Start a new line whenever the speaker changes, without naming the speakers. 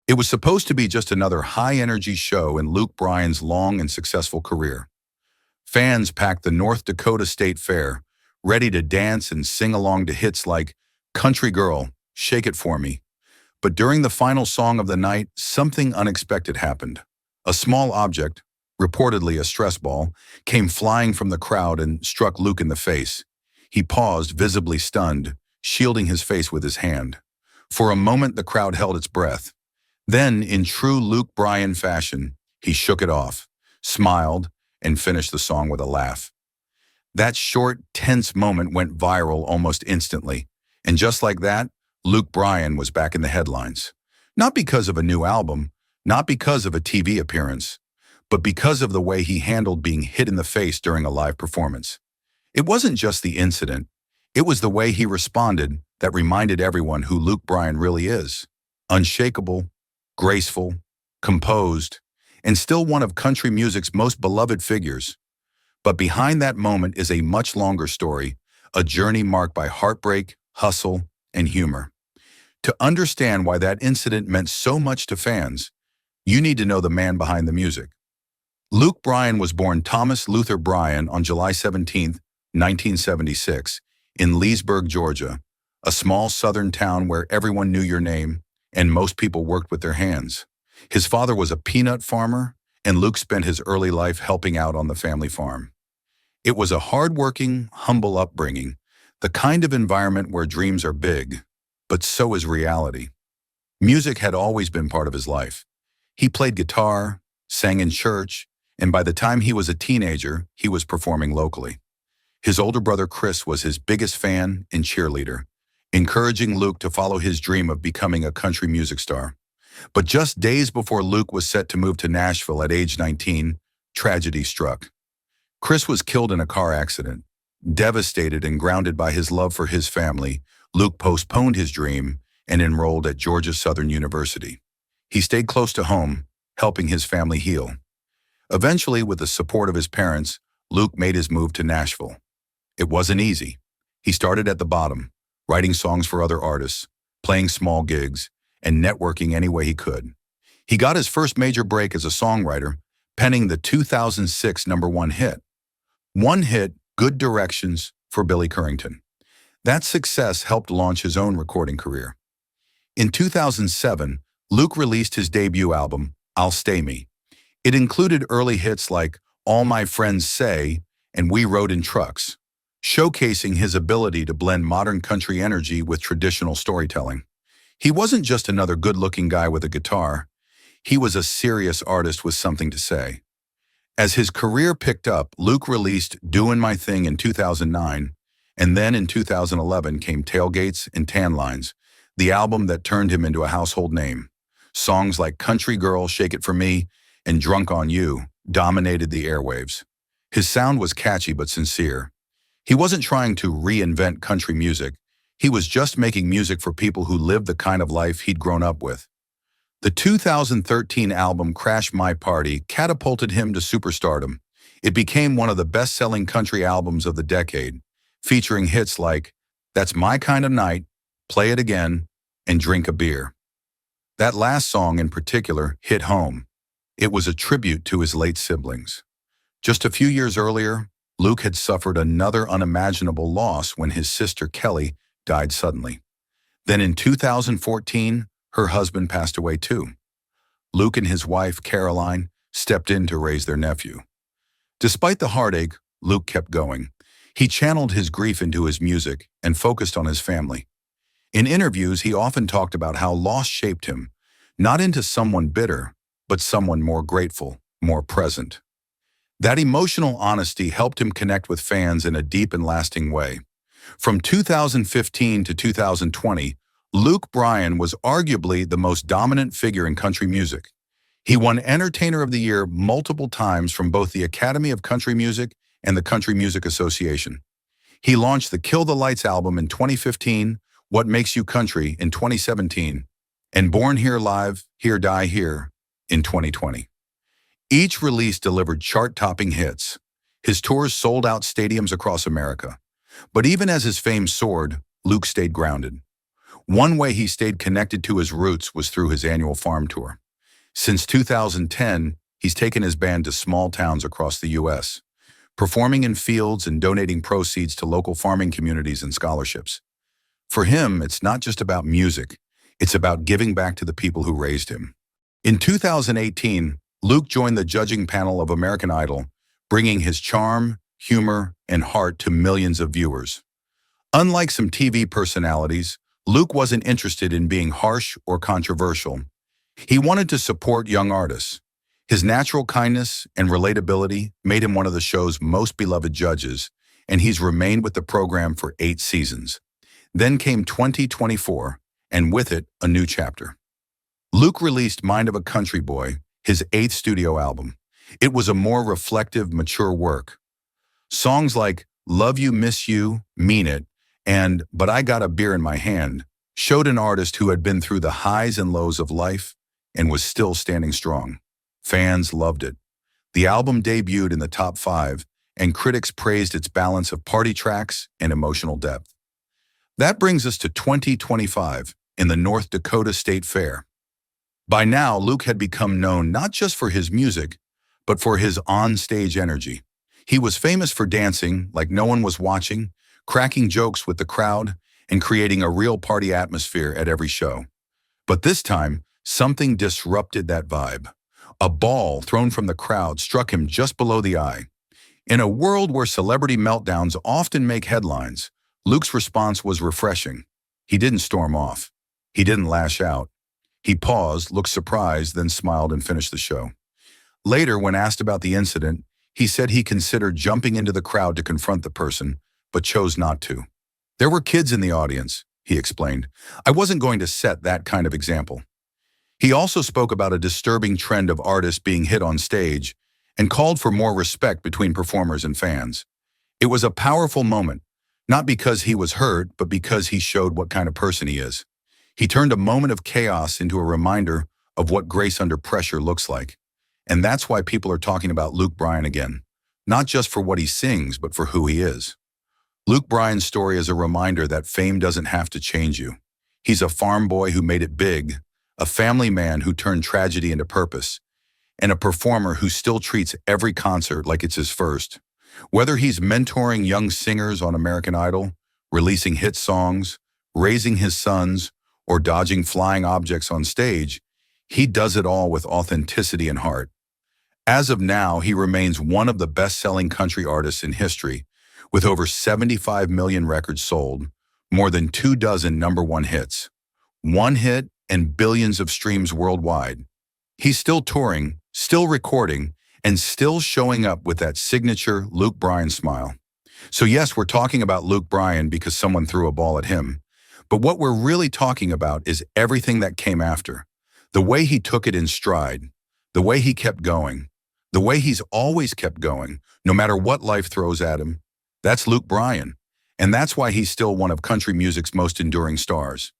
It was supposed to be just another high-energy show in Luke Bryan's long and successful career. Fans packed the North Dakota State Fair, ready to dance and sing along to hits like "Country Girl, Shake It For Me." But during the final song of the night, something unexpected happened. A small object, reportedly a stress ball, came flying from the crowd and struck Luke in the face. He paused, visibly stunned, shielding his face with his hand. For a moment, the crowd held its breath. Then, in true Luke Bryan fashion, he shook it off, smiled, and finished the song with a laugh. That short, tense moment went viral almost instantly. And just like that, Luke Bryan was back in the headlines. Not because of a new album, not because of a TV appearance, but because of the way he handled being hit in the face during a live performance. It wasn't just the incident, it was the way he responded that reminded everyone who Luke Bryan really is. Unshakable, graceful, composed, and still one of country music's most beloved figures. But behind that moment is a much longer story, a journey marked by heartbreak, hustle, and humor. To understand why that incident meant so much to fans, you need to know the man behind the music. Luke Bryan was born Thomas Luther Bryan on July 17, 1976, in Leesburg, Georgia, a small southern town where everyone knew your name and most people worked with their hands. His father was a peanut farmer, and Luke spent his early life helping out on the family farm. It was a hard-working, humble upbringing, the kind of environment where dreams are big, but so is reality. Music had always been part of his life. He played guitar, sang in church, and by the time he was a teenager, he was performing locally. His older brother Chris was his biggest fan and cheerleader, encouraging Luke to follow his dream of becoming a country music star. But just days before Luke was set to move to Nashville at age 19, tragedy struck. Chris was killed in a car accident. Devastated and grounded by his love for his family, Luke postponed his dream and enrolled at Georgia Southern University. He stayed close to home, helping his family heal. Eventually, with the support of his parents, Luke made his move to Nashville. It wasn't easy. He started at the bottom, writing songs for other artists, playing small gigs, and networking any way he could. He got his first major break as a songwriter, penning the 2006 #1 hit. One hit, Good Directions, for Billy Currington. That success helped launch his own recording career. In 2007, Luke released his debut album, I'll Stay Me. It included early hits like All My Friends Say and We Rode in Trucks, showcasing his ability to blend modern country energy with traditional storytelling. He wasn't just another good-looking guy with a guitar. He was a serious artist with something to say. As his career picked up, Luke released Doin' My Thing in 2009, and then in 2011 came Tailgates and Tan Lines, the album that turned him into a household name. Songs like Country Girl, Shake It For Me, and Drunk on You dominated the airwaves. His sound was catchy but sincere. He wasn't trying to reinvent country music. He was just making music for people who lived the kind of life he'd grown up with. The 2013 album Crash My Party catapulted him to superstardom. It became one of the best-selling country albums of the decade, featuring hits like That's My Kind of Night, Play It Again, and Drink a Beer. That last song in particular hit home. It was a tribute to his late siblings. Just a few years earlier, Luke had suffered another unimaginable loss when his sister Kelly died suddenly. Then in 2014, her husband passed away too. Luke and his wife, Caroline, stepped in to raise their nephew. Despite the heartache, Luke kept going. He channeled his grief into his music and focused on his family. In interviews, he often talked about how loss shaped him, not into someone bitter, but someone more grateful, more present. That emotional honesty helped him connect with fans in a deep and lasting way. From 2015 to 2020, Luke Bryan was arguably the most dominant figure in country music. He won Entertainer of the Year multiple times from both the Academy of Country Music and the Country Music Association. He launched the Kill the Lights album in 2015, What Makes You Country in 2017, and Born Here Live, Here Die Here in 2020. Each release delivered chart-topping hits. His tours sold out stadiums across America. But even as his fame soared, Luke stayed grounded. One way he stayed connected to his roots was through his annual farm tour. Since 2010, he's taken his band to small towns across the U.S., performing in fields and donating proceeds to local farming communities and scholarships. For him, it's not just about music, it's about giving back to the people who raised him. In 2018, Luke joined the judging panel of American Idol, bringing his charm, humor, and heart to millions of viewers. Unlike some TV personalities, Luke wasn't interested in being harsh or controversial. He wanted to support young artists. His natural kindness and relatability made him one of the show's most beloved judges, and he's remained with the program for 8 seasons. Then came 2024, and with it, a new chapter. Luke released Mind of a Country Boy, his 8th studio album. It was a more reflective, mature work. Songs like Love You, Miss You, Mean It, and But I Got a Beer in My Hand showed an artist who had been through the highs and lows of life and was still standing strong. Fans loved it. The album debuted in the top 5, and critics praised its balance of party tracks and emotional depth. That brings us to 2025 in the North Dakota State Fair. By now, Luke had become known not just for his music, but for his on-stage energy. He was famous for dancing like no one was watching, cracking jokes with the crowd, and creating a real party atmosphere at every show. But this time, something disrupted that vibe. A ball thrown from the crowd struck him just below the eye. In a world where celebrity meltdowns often make headlines, Luke's response was refreshing. He didn't storm off. He didn't lash out. He paused, looked surprised, then smiled and finished the show. Later, when asked about the incident, he said he considered jumping into the crowd to confront the person, but chose not to. There were kids in the audience, he explained. I wasn't going to set that kind of example. He also spoke about a disturbing trend of artists being hit on stage and called for more respect between performers and fans. It was a powerful moment, not because he was hurt, but because he showed what kind of person he is. He turned a moment of chaos into a reminder of what grace under pressure looks like. And that's why people are talking about Luke Bryan again, not just for what he sings, but for who he is. Luke Bryan's story is a reminder that fame doesn't have to change you. He's a farm boy who made it big, a family man who turned tragedy into purpose, and a performer who still treats every concert like it's his first. Whether he's mentoring young singers on American Idol, releasing hit songs, raising his sons, or dodging flying objects on stage, he does it all with authenticity and heart. As of now, he remains one of the best-selling country artists in history, with over 75 million records sold, more than 24 #1 hits, one hit and billions of streams worldwide. He's still touring, still recording, and still showing up with that signature Luke Bryan smile. So yes, we're talking about Luke Bryan because someone threw a ball at him. But what we're really talking about is everything that came after. The way he took it in stride, the way he kept going, the way he's always kept going, no matter what life throws at him. That's Luke Bryan. And that's why he's still one of country music's most enduring stars.